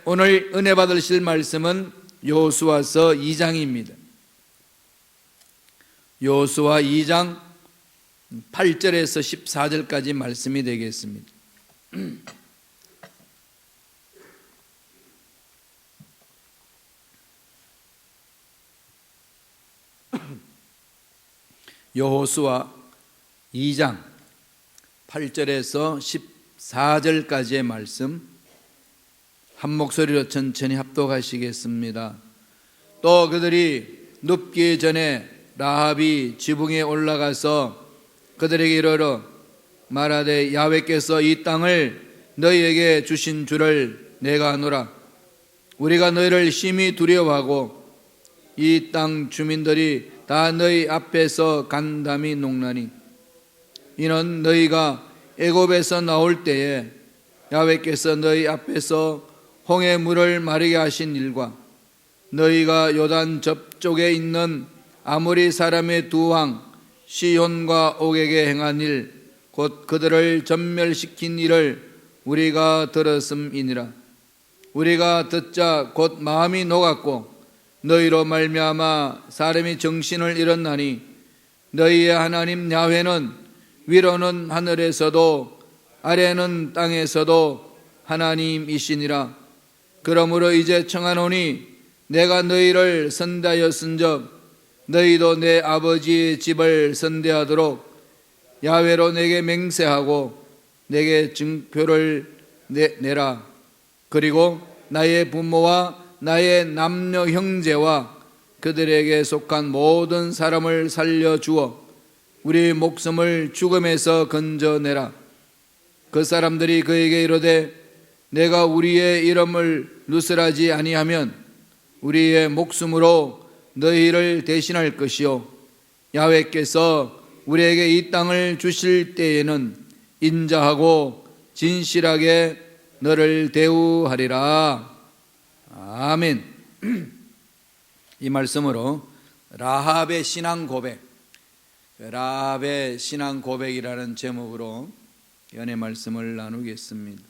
오늘 은혜 받으실 말씀은 여호수아서 2장입니다. 여호수아 2장 8절에서 14절까지 말씀이 되겠습니다. 여호수아 2장 8절에서 14절까지의 말씀 한 목소리로 천천히 합독하시겠습니다. 또 그들이 눕기 전에 라합이 지붕에 올라가서 그들에게 이르러 말하되 야훼께서 이 땅을 너희에게 주신 줄을 내가 아노라. 우리가 너희를 심히 두려워하고 이 땅 주민들이 다 너희 앞에서 간담이 녹나니 이는 너희가 애굽에서 나올 때에 야훼께서 너희 앞에서 홍해 물을 마르게 하신 일과 너희가 요단 접쪽에 있는 아모리 사람의 두 왕 시혼과 옥에게 행한 일 곧 그들을 전멸시킨 일을 우리가 들었음이니라. 우리가 듣자 곧 마음이 녹았고 너희로 말미암아 사람이 정신을 잃었나니 너희의 하나님 야훼는 위로는 하늘에서도 아래는 땅에서도 하나님이시니라. 그러므로 이제 청하노니 내가 너희를 선대하였은즉 너희도 내 아버지의 집을 선대하도록 야훼로 내게 맹세하고 내게 증표를 내라. 그리고 나의 부모와 나의 남녀 형제와 그들에게 속한 모든 사람을 살려주어 우리 목숨을 죽음에서 건져내라. 그 사람들이 그에게 이르되 내가 우리의 이름을 누설하지 아니하면 우리의 목숨으로 너희를 대신할 것이요 야훼께서 우리에게 이 땅을 주실 때에는 인자하고 진실하게 너를 대우하리라. 아멘. 이 말씀으로 라합의 신앙 고백, 라합의 신앙 고백이라는 제목으로 연애 말씀을 나누겠습니다.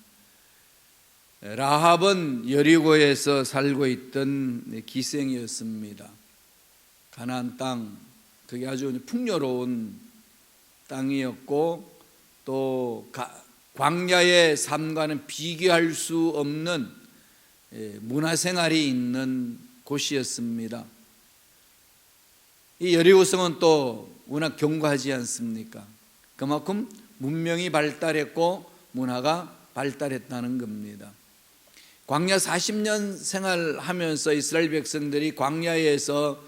라합은 여리고에서 살고 있던 기생이었습니다. 가나안 땅, 그게 아주 풍요로운 땅이었고 또 광야의 삶과는 비교할 수 없는 문화생활이 있는 곳이었습니다. 이 여리고성은 또 워낙 견고하지 않습니까? 그만큼 문명이 발달했고 문화가 발달했다는 겁니다. 광야 40년 생활하면서 이스라엘 백성들이 광야에서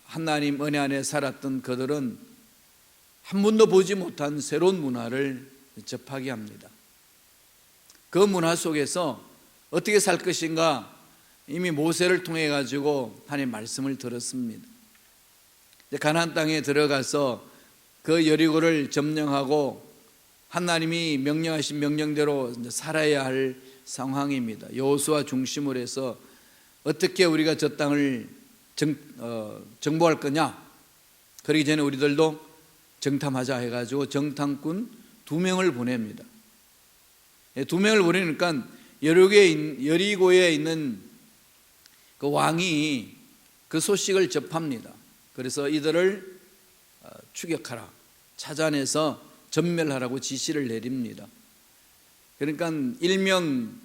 하나님 은혜 안에 살았던 그들은 한 번도 보지 못한 새로운 문화를 접하게 합니다. 그 문화 속에서 어떻게 살 것인가 이미 모세를 통해 가지고 하나님의 말씀을 들었습니다. 가나안 땅에 들어가서 그 여리고를 점령하고 하나님이 명령하신 명령대로 살아야 할 상황입니다. 여호수아 중심으로 해서 어떻게 우리가 저 땅을 정복할 거냐, 그러기 전에 우리들도 정탐하자 해가지고 정탐꾼 2명을 보냅니다. 2명을 보내니까 여리고에 있는 그 왕이 그 소식을 접합니다. 그래서 이들을 추격하라, 찾아내서 전멸하라고 지시를 내립니다. 그러니까 일명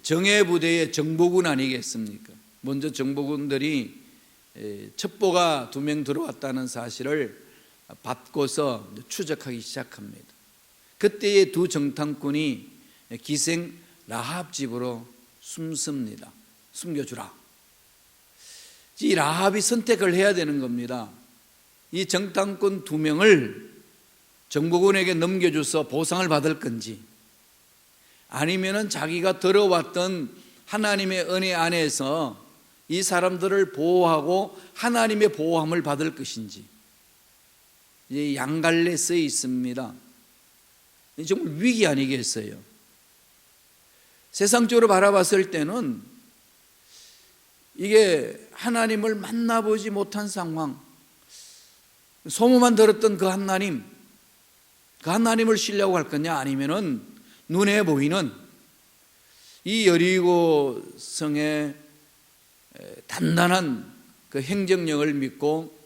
정예부대의 정보군 아니겠습니까? 먼저 정보군들이 첩보가 2명 들어왔다는 사실을 받고서 추적하기 시작합니다. 그때의 두 정탐꾼이 기생 라합 집으로 숨습니다. 숨겨주라. 이 라합이 선택을 해야 되는 겁니다. 이 정탐꾼 2명을 정보군에게 넘겨줘서 보상을 받을 건지, 아니면은 자기가 들어왔던 하나님의 은혜 안에서 이 사람들을 보호하고 하나님의 보호함을 받을 것인지, 이제 양갈래 써 있습니다. 정말 위기 아니겠어요? 세상적으로 바라봤을 때는 이게 하나님을 만나보지 못한 상황, 소문만 들었던 그 하나님을 신뢰하고 할 거냐, 아니면은 눈에 보이는 이 여리고 성의 단단한 그 행정력을 믿고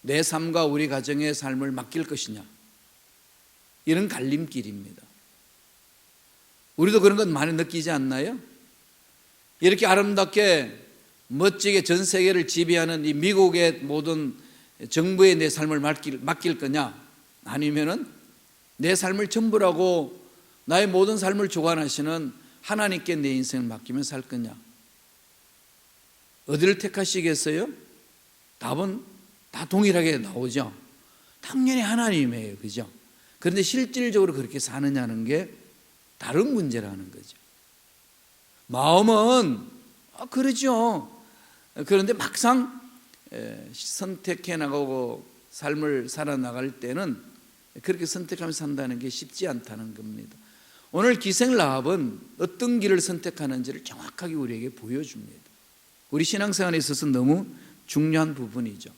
내 삶과 우리 가정의 삶을 맡길 것이냐, 이런 갈림길입니다. 우리도 그런 건 많이 느끼지 않나요? 이렇게 아름답게 멋지게 전 세계를 지배하는 이 미국의 모든 정부에 내 삶을 맡길 거냐, 아니면은 내 삶을 전부라고 나의 모든 삶을 주관하시는 하나님께 내 인생을 맡기며 살 거냐, 어디를 택하시겠어요? 답은 다 동일하게 나오죠. 당연히 하나님이에요, 그죠? 그런데 실질적으로 그렇게 사느냐는 게 다른 문제라는 거죠. 마음은 그러죠. 그런데 막상 선택해 나가고 삶을 살아나갈 때는 그렇게 선택하면서 산다는 게 쉽지 않다는 겁니다. 오늘 기생 라합은 어떤 길을 선택하는지를 정확하게 우리에게 보여줍니다. 우리 신앙생활에 있어서 너무 중요한 부분이죠.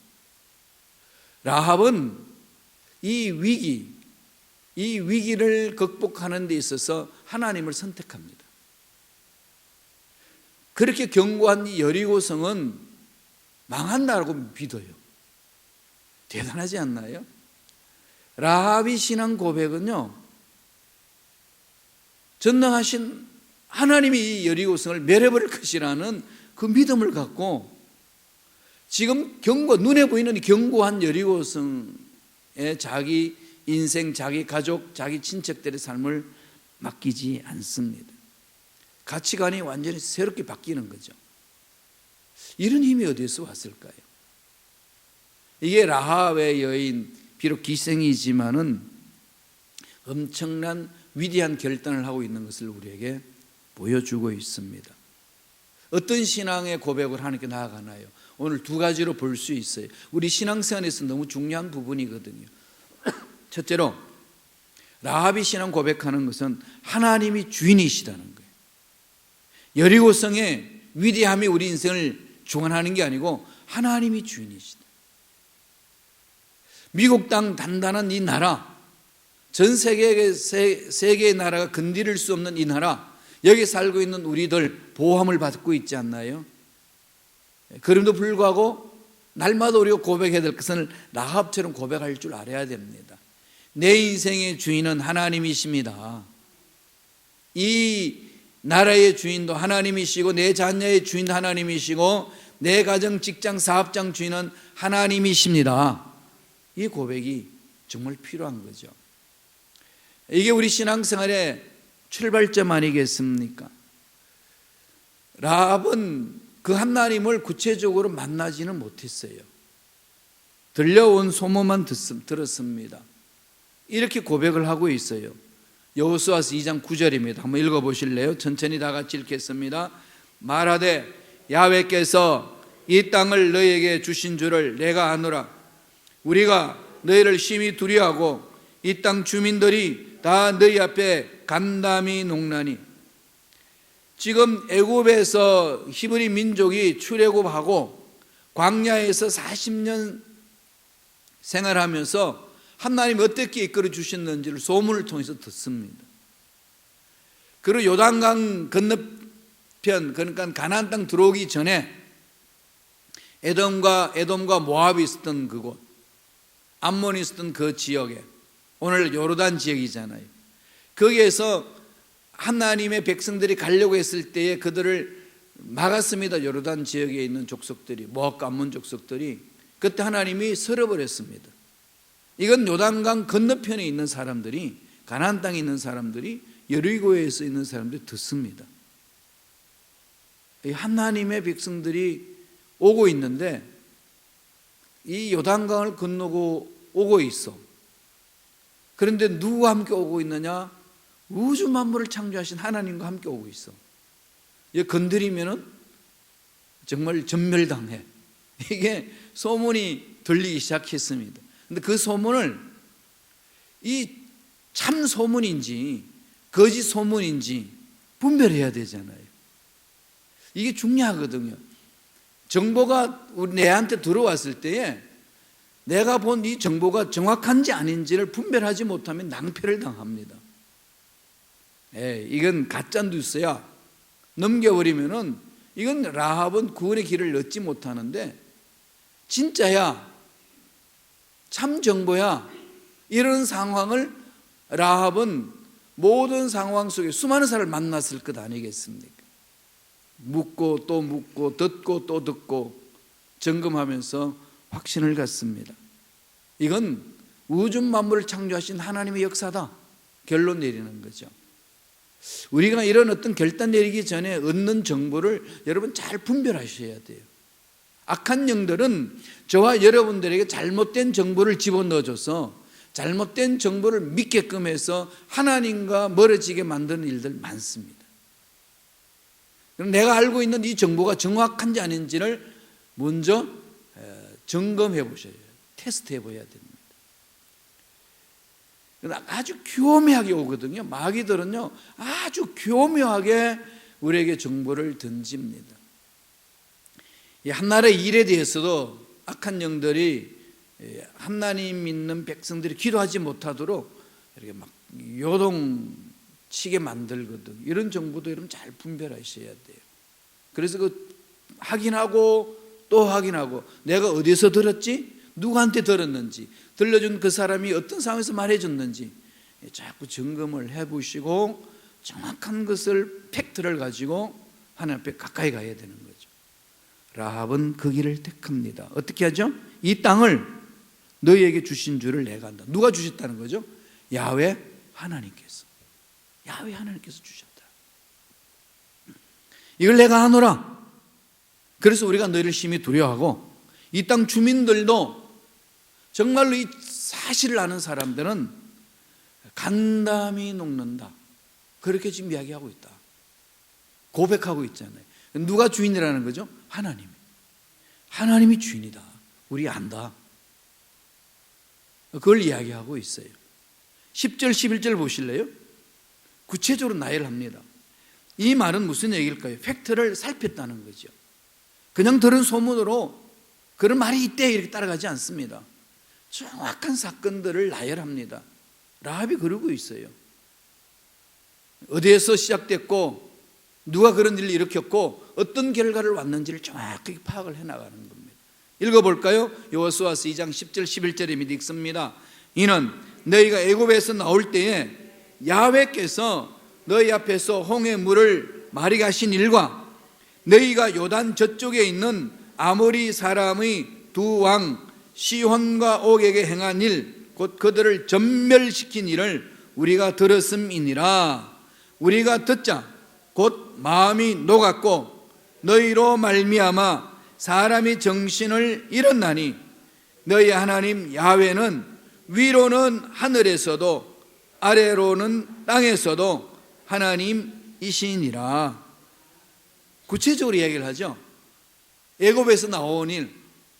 라합은 이 위기를 극복하는 데 있어서 하나님을 선택합니다. 그렇게 견고한 이 여리고성은 망한다고 믿어요. 대단하지 않나요? 라합이 신앙 고백은요, 전능하신 하나님이 이 여리고성을 멸해버릴 것이라는 그 믿음을 갖고 지금 눈에 보이는 견고한 여리고성에 자기 인생, 자기 가족, 자기 친척들의 삶을 맡기지 않습니다. 가치관이 완전히 새롭게 바뀌는 거죠. 이런 힘이 어디서 왔을까요? 이게 라합의 여인, 비록 기생이지만은 엄청난 위대한 결단을 하고 있는 것을 우리에게 보여주고 있습니다. 어떤 신앙의 고백을 하나님께 나아가나요? 오늘 두 가지로 볼 수 있어요. 우리 신앙생활에서 너무 중요한 부분이거든요. 첫째로 라합이 신앙 고백하는 것은 하나님이 주인이시다는 거예요. 여리고성의 위대함이 우리 인생을 주관하는 게 아니고 하나님이 주인이시다. 미국 땅 단단한 이 나라, 전 세계의 나라가 건드릴 수 없는 이 나라, 여기 살고 있는 우리들 보호함을 받고 있지 않나요? 그럼에도 불구하고 날마다 우리가 고백해야 될 것은 라합처럼 고백할 줄 알아야 됩니다. 내 인생의 주인은 하나님이십니다. 이 나라의 주인도 하나님이시고 내 자녀의 주인도 하나님이시고 내 가정, 직장, 사업장 주인은 하나님이십니다. 이 고백이 정말 필요한 거죠. 이게 우리 신앙생활의 출발점 아니겠습니까? 라합은 그 하나님을 구체적으로 만나지는 못했어요. 들려온 소문만 들었습니다. 이렇게 고백을 하고 있어요. 여호수아서 2장 9절입니다. 한번 읽어보실래요? 천천히 다 같이 읽겠습니다. 말하되 야훼께서 이 땅을 너희에게 주신 줄을 내가 아노라. 우리가 너희를 심히 두려워하고 이 땅 주민들이 다 너희 앞에 간담이 농나니. 지금 애굽에서 히브리 민족이 출애굽하고 광야에서 40년 생활하면서 하나님이 어떻게 이끌어 주셨는지를 소문을 통해서 듣습니다. 그리고 요단강 건너편, 그러니까 가나안 땅 들어오기 전에 에돔과 모압이 있었던 그곳, 암몬이 있었던 그 지역에, 오늘 요르단 지역이잖아요. 거기에서 하나님의 백성들이 가려고 했을 때에 그들을 막았습니다. 요르단 지역에 있는 족속들이, 모압과 암몬 족속들이. 그때 하나님이 설어버렸습니다. 이건 요단강 건너편에 있는 사람들이, 가나안 땅에 있는 사람들이, 여리고에서 있는 사람들이 듣습니다. 하나님의 백성들이 오고 있는데 이 요단강을 건너고 오고 있어. 그런데 누구와 함께 오고 있느냐? 우주 만물을 창조하신 하나님과 함께 오고 있어. 이거 건드리면은 정말 전멸당해. 이게 소문이 들리기 시작했습니다. 근데 그 소문을 이 참 소문인지 거짓 소문인지 분별해야 되잖아요. 이게 중요하거든요. 정보가 내한테 들어왔을 때에 내가 본 이 정보가 정확한지 아닌지를 분별하지 못하면 낭패를 당합니다. 이건 가짜 뉴스야. 넘겨버리면은 이건 라합은 구원의 길을 얻지 못하는데, 진짜야, 참 정보야, 이런 상황을 라합은 모든 상황 속에 수많은 사람을 만났을 것 아니겠습니까? 묻고 또 묻고 듣고 또 듣고 점검하면서 확신을 갖습니다. 이건 우주 만물을 창조하신 하나님의 역사다, 결론 내리는 거죠. 우리가 이런 어떤 결단 내리기 전에 얻는 정보를 여러분 잘 분별하셔야 돼요. 악한 영들은 저와 여러분들에게 잘못된 정보를 집어넣어줘서 잘못된 정보를 믿게끔 해서 하나님과 멀어지게 만드는 일들 많습니다. 그럼 내가 알고 있는 이 정보가 정확한지 아닌지를 먼저 점검해 보셔야 해요. 테스트해 보셔야 됩니다. 아주 교묘하게 오거든요. 마귀들은요, 아주 교묘하게 우리에게 정보를 던집니다. 이 한나라의 일에 대해서도 악한 영들이 하나님 믿는 백성들이 기도하지 못하도록 이렇게 막 요동치게 만들거든. 이런 정보도 여러분 잘 분별하셔야 돼요. 그래서 그 확인하고 또 확인하고, 내가 어디서 들었지? 누구한테 들었는지, 들려준 그 사람이 어떤 상황에서 말해줬는지 자꾸 점검을 해보시고 정확한 것을, 팩트를 가지고 하나님 앞에 가까이 가야 되는 거죠. 라합은 그 길을 택합니다. 어떻게 하죠? 이 땅을 너희에게 주신 줄을 내가 안다. 누가 주셨다는 거죠? 야훼 하나님께서. 야훼 하나님께서 주셨다. 이걸 내가 아노라. 그래서 우리가 너희를 심히 두려워하고, 이 땅 주민들도 정말로 이 사실을 아는 사람들은 간담이 녹는다. 그렇게 지금 이야기하고 있다. 고백하고 있잖아요. 누가 주인이라는 거죠? 하나님이. 하나님이 주인이다. 우리 안다. 그걸 이야기하고 있어요. 10절 11절 보실래요? 구체적으로 나열을 합니다. 이 말은 무슨 얘기일까요? 팩트를 살폈다는 거죠. 그냥 들은 소문으로 그런 말이 있대 이렇게 따라가지 않습니다. 정확한 사건들을 나열합니다. 라합이 그러고 있어요. 어디에서 시작됐고 누가 그런 일을 일으켰고 어떤 결과를 왔는지를 정확하게 파악을 해나가는 겁니다. 읽어볼까요? 여호수아서 2장 10절 11절에 읽습니다. 이는 너희가 애굽에서 나올 때에 야훼께서 너희 앞에서 홍해 물을 마르게 하신 일과 너희가 요단 저쪽에 있는 아모리 사람의 두 왕 시혼과 옥에게 행한 일, 곧 그들을 전멸시킨 일을 우리가 들었음이니라. 우리가 듣자 곧 마음이 녹았고 너희로 말미암아 사람이 정신을 잃었나니 너희 하나님 야훼는 위로는 하늘에서도 아래로는 땅에서도 하나님이시니라. 구체적으로 얘기를 하죠. 애굽에서 나온 일,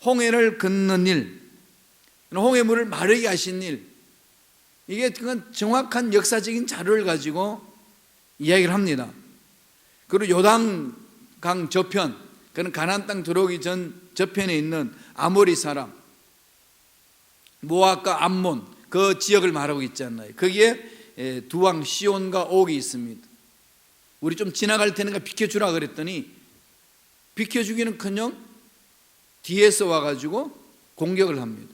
홍해를 건넌 일, 홍해물을 마르게 하신 일, 이게 그건 정확한 역사적인 자료를 가지고 이야기를 합니다. 그리고 요단강 저편, 그는 가나안 땅 들어오기 전 저편에 있는 아모리 사람, 모압과 암몬 그 지역을 말하고 있잖아요. 거기에 두 왕 시온과 옥이 있습니다. 우리 좀 지나갈 테니까 비켜주라 그랬더니 비켜주기는커녕 뒤에서 와가지고 공격을 합니다.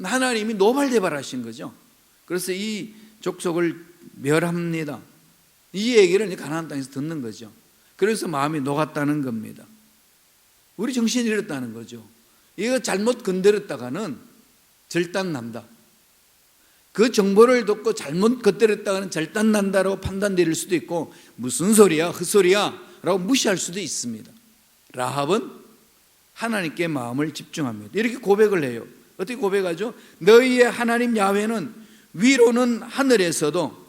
하나님이 노발대발하신 거죠. 그래서 이 족속을 멸합니다. 이 얘기를 가나안 땅에서 듣는 거죠. 그래서 마음이 녹았다는 겁니다. 우리 정신이 잃었다는 거죠. 이거 잘못 건드렸다가는 절단 난다. 그 정보를 듣고 잘못 건드렸다가는 절단 난다라고 판단 내릴 수도 있고, 무슨 소리야, 헛소리야 라고 무시할 수도 있습니다. 라합은 하나님께 마음을 집중합니다. 이렇게 고백을 해요. 어떻게 고백하죠? 너희의 하나님 야훼는 위로는 하늘에서도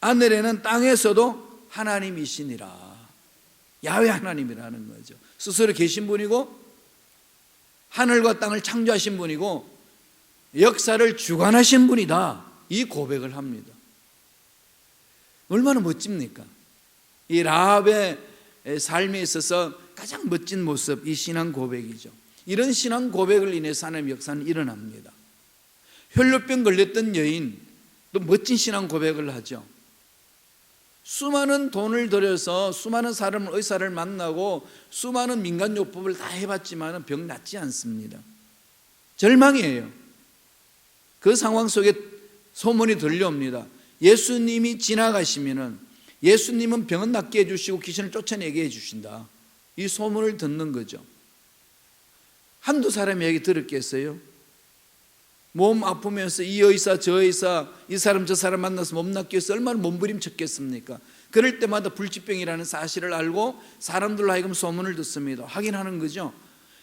아래에는 땅에서도 하나님이시니라. 야훼 하나님이라는 거죠. 스스로 계신 분이고 하늘과 땅을 창조하신 분이고 역사를 주관하신 분이다. 이 고백을 합니다. 얼마나 멋집니까? 이 라합의 삶에 있어서 가장 멋진 모습, 이 신앙 고백이죠. 이런 신앙 고백을 인해서 하나님의 역사는 일어납니다. 혈루병 걸렸던 여인, 또 멋진 신앙 고백을 하죠. 수많은 돈을 들여서 수많은 사람을, 의사를 만나고 수많은 민간요법을 다 해봤지만 병 낫지 않습니다. 절망이에요. 그 상황 속에 소문이 들려옵니다. 예수님이 지나가시면은 예수님은 병은 낫게 해주시고 귀신을 쫓아내게 해주신다. 이 소문을 듣는 거죠. 한두 사람의 얘기 들었겠어요? 몸 아프면서 이 의사 저 의사, 이 사람 저 사람 만나서 몸 낫기 위해서 얼마나 몸부림쳤겠습니까? 그럴 때마다 불치병이라는 사실을 알고 사람들로 하여금 소문을 듣습니다. 확인하는 거죠.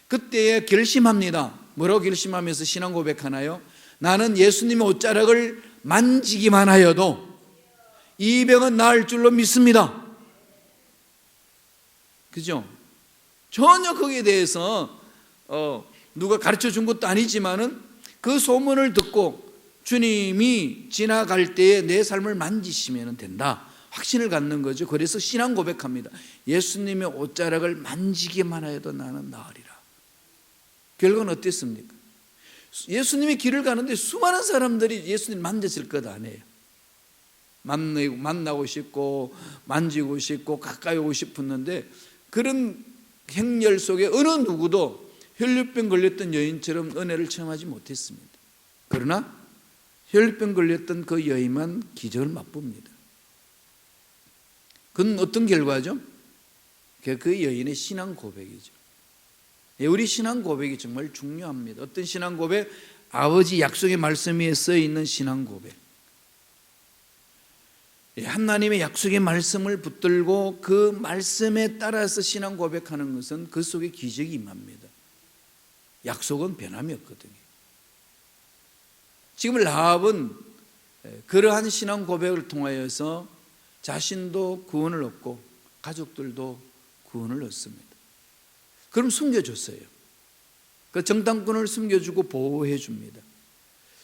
그때에 결심합니다. 뭐라고 결심하면서 신앙 고백하나요? 나는 예수님의 옷자락을 만지기만 하여도 이 병은 나을 줄로 믿습니다. 그죠? 전혀 거기에 대해서 누가 가르쳐 준 것도 아니지만은 그 소문을 듣고 주님이 지나갈 때에 내 삶을 만지시면 된다, 확신을 갖는 거죠. 그래서 신앙 고백합니다. 예수님의 옷자락을 만지기만 해도 나는 나으리라. 결과는 어땠습니까? 예수님이 길을 가는데 수많은 사람들이 예수님 만졌을 것 아니에요. 만나고 싶고 만지고 싶고 가까이 오고 싶었는데 그런 행렬 속에 어느 누구도 혈류병 걸렸던 여인처럼 은혜를 체험하지 못했습니다. 그러나 혈류병 걸렸던 그 여인만 기적을 맛봅니다. 그건 어떤 결과죠? 그 여인의 신앙 고백이죠. 우리 신앙 고백이 정말 중요합니다. 어떤 신앙 고백? 아버지 약속의 말씀 위에 써 있는 신앙 고백. 하나님의 약속의 말씀을 붙들고 그 말씀에 따라서 신앙 고백하는 것은 그 속에 기적이 임합니다. 약속은 변함이 없거든요. 지금 라합은 그러한 신앙 고백을 통하여서 자신도 구원을 얻고 가족들도 구원을 얻습니다. 그럼 숨겨줬어요. 그 정탐꾼을 숨겨주고 보호해 줍니다.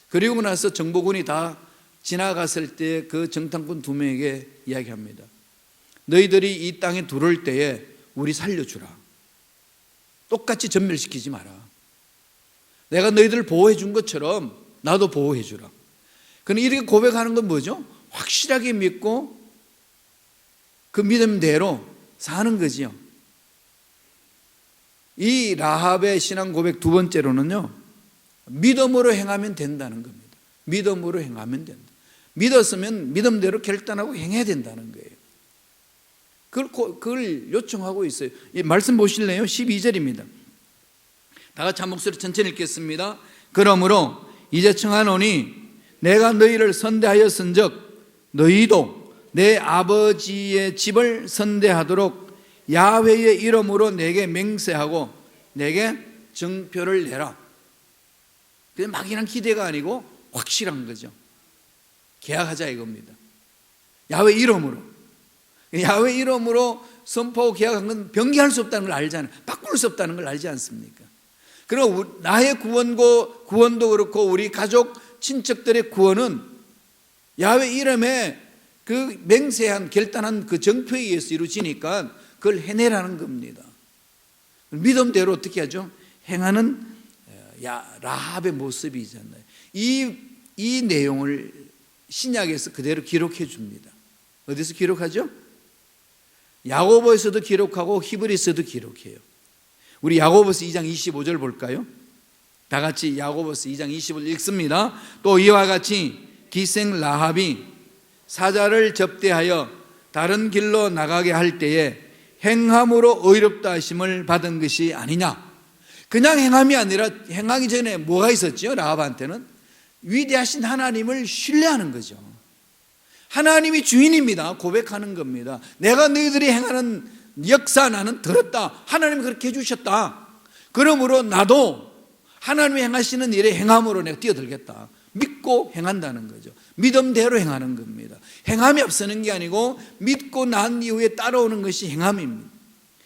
그리고 나서 정보군이 다 지나갔을 때 그 정탐꾼 2명에게 이야기합니다. 너희들이 이 땅에 들어올 때에 우리 살려주라. 똑같이 전멸시키지 마라. 내가 너희들을 보호해 준 것처럼 나도 보호해 주라. 그럼 이렇게 고백하는 건 뭐죠? 확실하게 믿고 그 믿음대로 사는 거지요. 이 라합의 신앙 고백 2번째로는요, 믿음으로 행하면 된다는 겁니다. 믿음으로 행하면 된다. 믿었으면 믿음대로 결단하고 행해야 된다는 거예요. 그걸 요청하고 있어요. 이 말씀 보실래요? 12절입니다. 다 같이 한 목소리 천천히 읽겠습니다. 그러므로 이제 청하노니 내가 너희를 선대하였은즉 너희도 내 아버지의 집을 선대하도록 야훼의 이름으로 내게 맹세하고 내게 증표를 내라. 그게 막연한 기대가 아니고 확실한 거죠. 계약하자 이겁니다. 야훼 이름으로. 야훼 이름으로 선포하고 계약한 건 변기할 수 없다는 걸 알잖아요. 바꿀 수 없다는 걸 알지 않습니까? 그럼 나의 구원도 그렇고 우리 가족 친척들의 구원은 야훼 이름에 그 맹세한 결단한 그 정표에 의해서 이루어지니까 그걸 해내라는 겁니다. 믿음대로 어떻게 하죠? 행하는 라합의 모습이잖아요. 이 내용을 신약에서 그대로 기록해 줍니다. 어디서 기록하죠? 야고보에서도 기록하고 히브리서도 기록해요. 우리 야고보서 2장 25절 볼까요? 다 같이 야고보서 2장 25절 읽습니다. 또 이와 같이 기생 라합이 사자를 접대하여 다른 길로 나가게 할 때에 행함으로 의롭다 하심을 받은 것이 아니냐. 그냥 행함이 아니라 행하기 전에 뭐가 있었죠? 라합한테는 위대하신 하나님을 신뢰하는 거죠. 하나님이 주인입니다. 고백하는 겁니다. 내가 너희들이 행하는 역사 나는 들었다. 하나님이 그렇게 해주셨다. 그러므로 나도 하나님이 행하시는 일에 행함으로 내가 뛰어들겠다. 믿고 행한다는 거죠. 믿음대로 행하는 겁니다. 행함이 앞서는 게 아니고 믿고 난 이후에 따라오는 것이 행함입니다.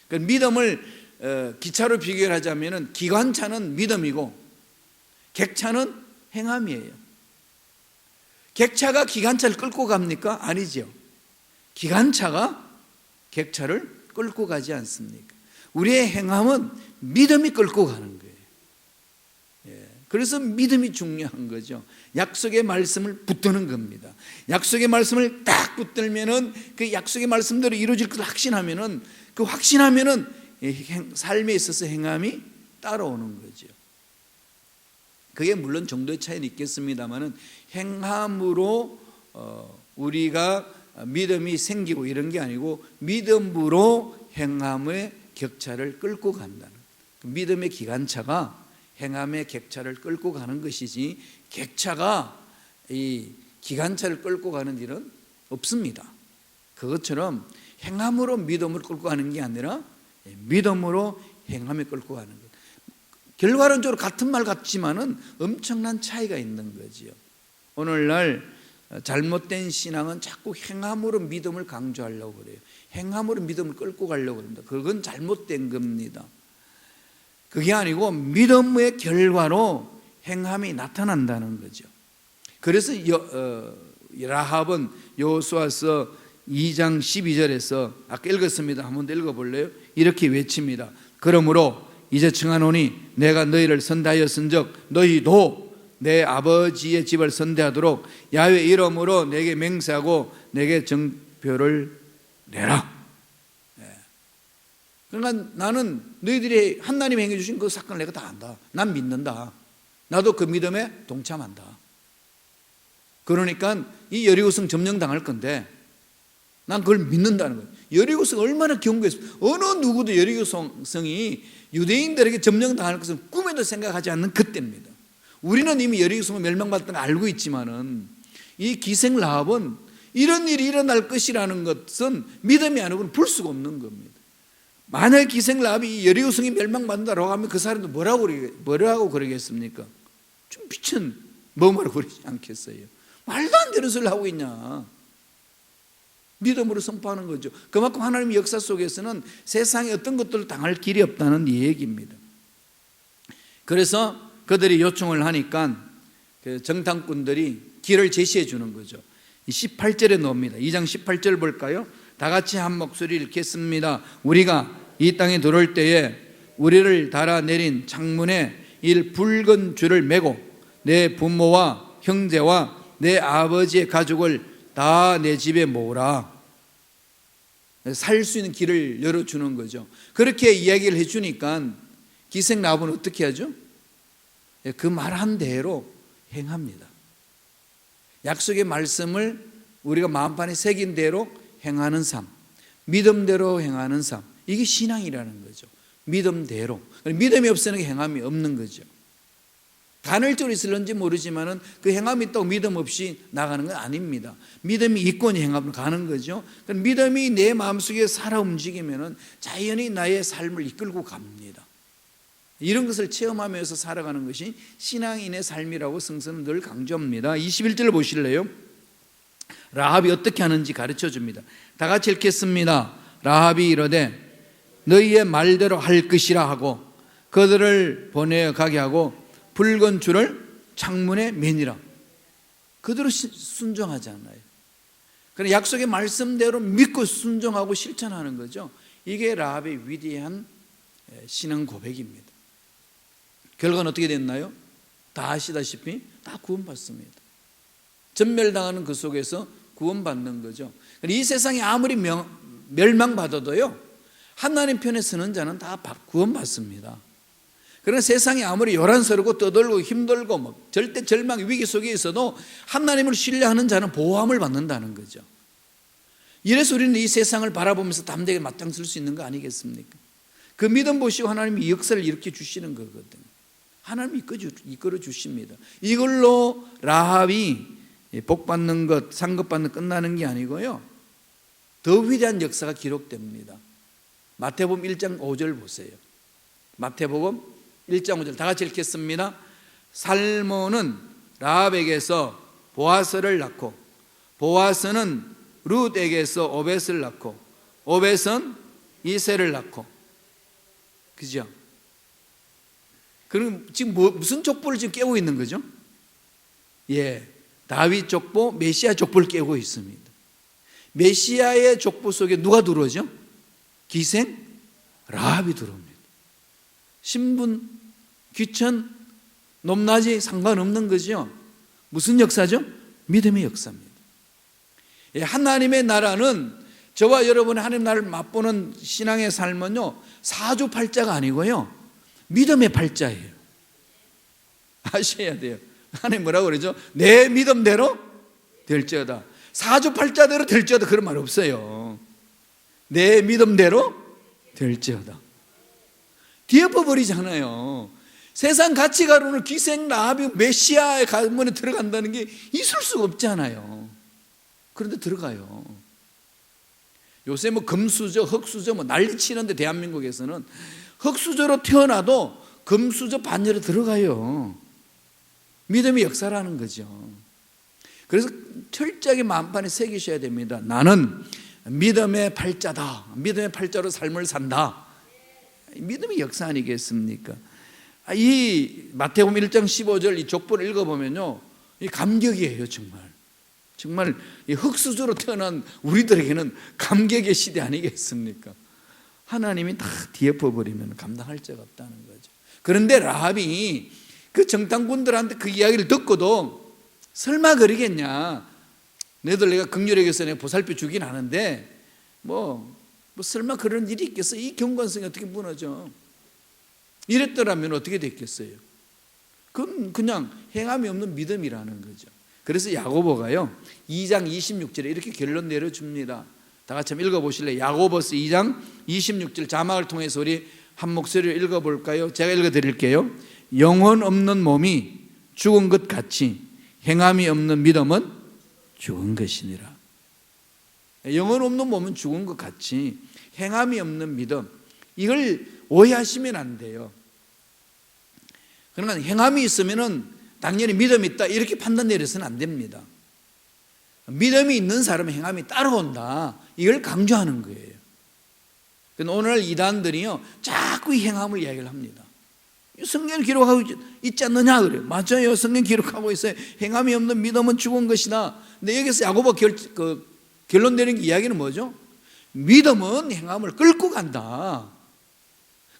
그러니까 믿음을 기차로 비교하자면 기관차는 믿음이고 객차는 행함이에요. 객차가 기관차를 끌고 갑니까? 아니죠. 기관차가 객차를 끌고 가지 않습니까? 우리의 행함은 믿음이 끌고 가는 거예요. 그래서 믿음이 중요한 거죠. 약속의 말씀을 붙드는 겁니다. 약속의 말씀을 딱 붙들면은 그 약속의 말씀대로 이루어질 것을 확신하면은 그 확신하면은 삶에 있어서 행함이 따라오는 거죠. 그게 물론 정도의 차이는 있겠습니다만은 행함으로 우리가 믿음이 생기고 이런 게 아니고 믿음으로 행함의 격차를 끌고 간다는 믿음의 기관차가 행함의 격차를 끌고 가는 것이지 격차가 이 기관차를 끌고 가는 일은 없습니다. 그것처럼 행함으로 믿음을 끌고 가는 게 아니라 믿음으로 행함을 끌고 가는 것. 결과론적으로 같은 말 같지만은 엄청난 차이가 있는 거지요. 오늘날 잘못된 신앙은 자꾸 행함으로 믿음을 강조하려고 그래요. 행함으로 믿음을 끌고 가려고 합니다. 그건 잘못된 겁니다. 그게 아니고 믿음의 결과로 행함이 나타난다는 거죠. 그래서 라합은 여호수아서 2장 12절에서 아까 읽었습니다. 한번 더 읽어볼래요? 이렇게 외칩니다. 그러므로 이제 청하노니 내가 너희를 선대하였은즉 너희도 내 아버지의 집을 선대하도록 야훼 이름으로 내게 맹세하고 내게 정표를 내라. 그러니까 나는 너희들이 하나님이 행해 주신 그 사건을 내가 다 안다. 난 믿는다. 나도 그 믿음에 동참한다. 그러니까 이 여리고성 점령당할 건데 난 그걸 믿는다는 거예요. 여리고성 얼마나 견고했어요. 어느 누구도 여리고성이 유대인들에게 점령당할 것은 꿈에도 생각하지 않는 그때입니다. 우리는 이미 여리고성을 멸망받았다는 걸 알고 있지만은 이 기생 라합은 이런 일이 일어날 것이라는 것은 믿음이 아니고는 볼 수가 없는 겁니다. 만약 기생 라합이 여리고성이 멸망받는다라고 하면 그 사람도 뭐라고 그러겠습니까? 좀 미친 뭐라고 그러지 않겠어요? 말도 안 되는 소리를 하고 있냐. 믿음으로 선포하는 거죠. 그만큼 하나님의 역사 속에서는 세상에 어떤 것들을 당할 길이 없다는 얘기입니다. 그래서 그들이 요청을 하니까 그 정탐꾼들이 길을 제시해 주는 거죠. 18절에 나옵니다. 2장 18절 볼까요? 다 같이 한 목소리를 읽겠습니다. 우리가 이 땅에 들어올 때에 우리를 달아내린 창문에 이 붉은 줄을 매고 내 부모와 형제와 내 아버지의 가족을 다 내 집에 모으라. 살 수 있는 길을 열어주는 거죠. 그렇게 이야기를 해주니까 기생 라합은 어떻게 하죠? 그 말한 대로 행합니다. 약속의 말씀을 우리가 마음판에 새긴 대로 행하는 삶, 믿음대로 행하는 삶, 이게 신앙이라는 거죠. 믿음대로. 믿음이 없으면 행함이 없는 거죠. 간헐적으로 있을런지 모르지만은 그 행함이 있다고 믿음 없이 나가는 건 아닙니다. 믿음이 있고 행함으로 가는 거죠. 믿음이 내 마음속에 살아 움직이면은 자연히 나의 삶을 이끌고 갑니다. 이런 것을 체험하면서 살아가는 것이 신앙인의 삶이라고 성서는 늘 강조합니다. 21절 보실래요? 라합이 어떻게 하는지 가르쳐 줍니다. 다 같이 읽겠습니다. 라합이 이르되 너희의 말대로 할 것이라 하고 그들을 보내어 가게 하고 붉은 줄을 창문에 매니라. 그대로 순종하잖아요. 그래서 약속의 말씀대로 믿고 순종하고 실천하는 거죠. 이게 라합의 위대한 신앙 고백입니다. 결과는 어떻게 됐나요? 다 아시다시피 다 구원받습니다. 전멸당하는 그 속에서 구원받는 거죠. 이 세상이 아무리 멸망받아도요, 하나님 편에 서는 자는 다 구원받습니다. 그러나 세상이 아무리 요란스럽고 떠들고 힘들고 절대 절망 위기 속에 있어도 하나님을 신뢰하는 자는 보호함을 받는다는 거죠. 이래서 우리는 이 세상을 바라보면서 담대하게 맞장설 수 있는 거 아니겠습니까? 그 믿음 보시고 하나님이 이 역사를 일으켜 주시는 거거든요. 하나님이 이끌어 주십니다. 이걸로 라합이 복받는 것, 상급받는 것 끝나는 게 아니고요, 더 위대한 역사가 기록됩니다. 마태복음 1장 5절 보세요. 마태복음 1장 5절 다 같이 읽겠습니다. 살몬은 라합에게서 보아스를 낳고 보아스는 룻에게서 오벳을 낳고 오벳은 이새를 낳고, 그죠? 그럼 지금 무슨 족보를 지금 깨고 있는 거죠? 예, 다윗 족보, 메시아 족보를 깨고 있습니다. 메시아의 족보 속에 누가 들어오죠? 기생 라합이 들어옵니다. 신분, 귀천 높낮이 상관없는 거죠. 무슨 역사죠? 믿음의 역사입니다. 하나님의 나라는 저와 여러분의 하나님 나라를 맛보는 신앙의 삶은요, 사주팔자가 아니고요, 믿음의 팔자예요. 아셔야 돼요. 하나님 뭐라고 그러죠? 내 믿음대로 될지어다. 사주팔자대로 될지어다 그런 말 없어요. 내 믿음대로 될지어다. 뒤엎어버리잖아요. 세상 가치가로는 기생 라합이 메시아의 가문에 들어간다는 게 있을 수가 없잖아요. 그런데 들어가요. 요새 뭐 금수저, 흑수저 뭐 난리치는데 대한민국에서는 흑수저로 태어나도 금수저 반열에 들어가요. 믿음의 역사라는 거죠. 그래서 철저하게 마음판에 새기셔야 됩니다. 나는 믿음의 팔자다. 믿음의 팔자로 삶을 산다. 믿음의 역사 아니겠습니까? 이 마태복음 1장 15절 이 족보를 읽어보면요, 이 감격이에요. 정말 이 흑수저로 태어난 우리들에게는 감격의 시대 아니겠습니까? 하나님이 다 뒤엎어버리면 감당할 자가 없다는 거죠. 그런데 라합이 그 정탐꾼들한테 그 이야기를 듣고도 설마 그러겠냐, 너희들 내가 긍휼히 여겨서 내가 보살펴 주긴 하는데 뭐 설마 그런 일이 있겠어? 이 경건성이 어떻게 무너져? 이랬더라면 어떻게 됐겠어요? 그건 그냥 행함이 없는 믿음이라는 거죠. 그래서 야고보가요 2장 26절에 이렇게 결론 내려줍니다. 다 같이 한번 읽어보실래요? 야고보서 2장 26절 자막을 통해서 우리 한 목소리로 읽어볼까요? 제가 읽어드릴게요. 영혼 없는 몸이 죽은 것 같이 행함이 없는 믿음은 죽은 것이니라. 영혼 없는 몸은 죽은 것 같이 행함이 없는 믿음, 이걸 오해하시면 안 돼요. 그러니까 행함이 있으면은 당연히 믿음이 있다 이렇게 판단 내려서는 안 됩니다. 믿음이 있는 사람은 행함이 따라온다, 이걸 강조하는 거예요. 근데 오늘 이단들이요 자꾸 이 행함을 이야기를 합니다. 성경 기록하고 있지 않느냐 그래요. 맞아요, 성경 기록하고 있어요. 행함이 없는 믿음은 죽은 것이다. 근데 여기서 야고보 결론 내린 이야기는 뭐죠? 믿음은 행함을 끌고 간다.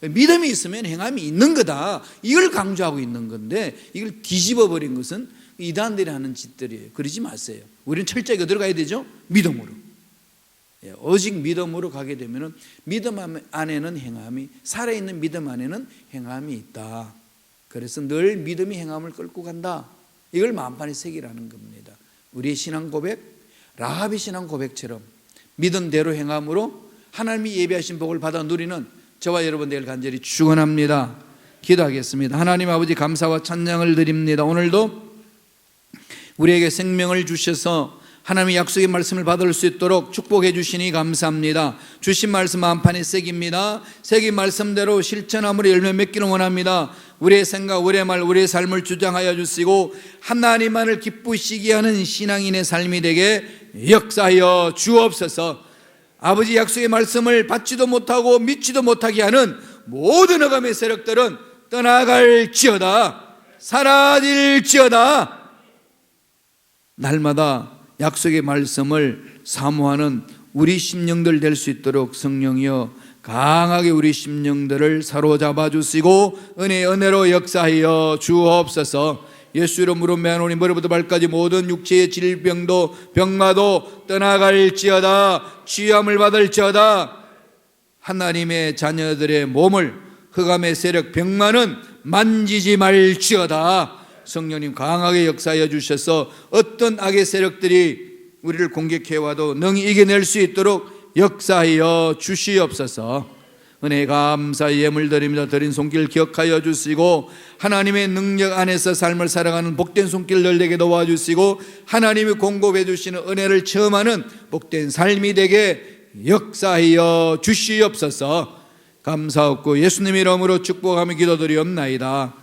믿음이 있으면 행함이 있는 거다, 이걸 강조하고 있는 건데 이걸 뒤집어 버린 것은 이단들이 하는 짓들이에요. 그러지 마세요. 우리는 철저하게 들어가야 되죠. 믿음으로. 오직 믿음으로 가게 되면 믿음 안에는 행함이, 살아있는 믿음 안에는 행함이 있다. 그래서 늘 믿음이 행함을 끌고 간다, 이걸 마음판에 새기라는 겁니다. 우리의 신앙 고백, 라합의 신앙 고백처럼 믿음대로 행함으로 하나님이 예비하신 복을 받아 누리는 저와 여러분 되길 간절히 축원합니다. 기도하겠습니다. 하나님 아버지, 감사와 찬양을 드립니다. 오늘도 우리에게 생명을 주셔서 하나님의 약속의 말씀을 받을 수 있도록 축복해 주시니 감사합니다. 주신 말씀 마음판에 새깁니다. 새긴 말씀대로 실천함으로 열매 맺기를 원합니다. 우리의 생각, 우리의 말, 우리의 삶을 주장하여 주시고 하나님만을 기쁘시게 하는 신앙인의 삶이 되게 역사하여 주옵소서. 아버지, 약속의 말씀을 받지도 못하고 믿지도 못하게 하는 모든 흑암의 세력들은 떠나갈지어다, 사라질지어다. 날마다 약속의 말씀을 사모하는 우리 심령들 될 수 있도록 성령이여 강하게 우리 심령들을 사로잡아 주시고 은혜로 역사하여 주옵소서. 예수 이름으로 매하노니 머리부터 발까지 모든 육체의 질병도 병마도 떠나갈지어다, 치유함을 받을지어다. 하나님의 자녀들의 몸을 흑암의 세력 병마는 만지지 말지어다. 성령님 강하게 역사하여 주셔서 어떤 악의 세력들이 우리를 공격해와도 능히 이겨낼 수 있도록 역사하여 주시옵소서. 은혜 감사의 예물 드립니다. 드린 손길 기억하여 주시고 하나님의 능력 안에서 삶을 살아가는 복된 손길 늘리게 도와주시고 하나님이 공급해 주시는 은혜를 체험하는 복된 삶이 되게 역사하여 주시옵소서. 감사하고 예수님 이름으로 축복하며 기도드리옵나이다.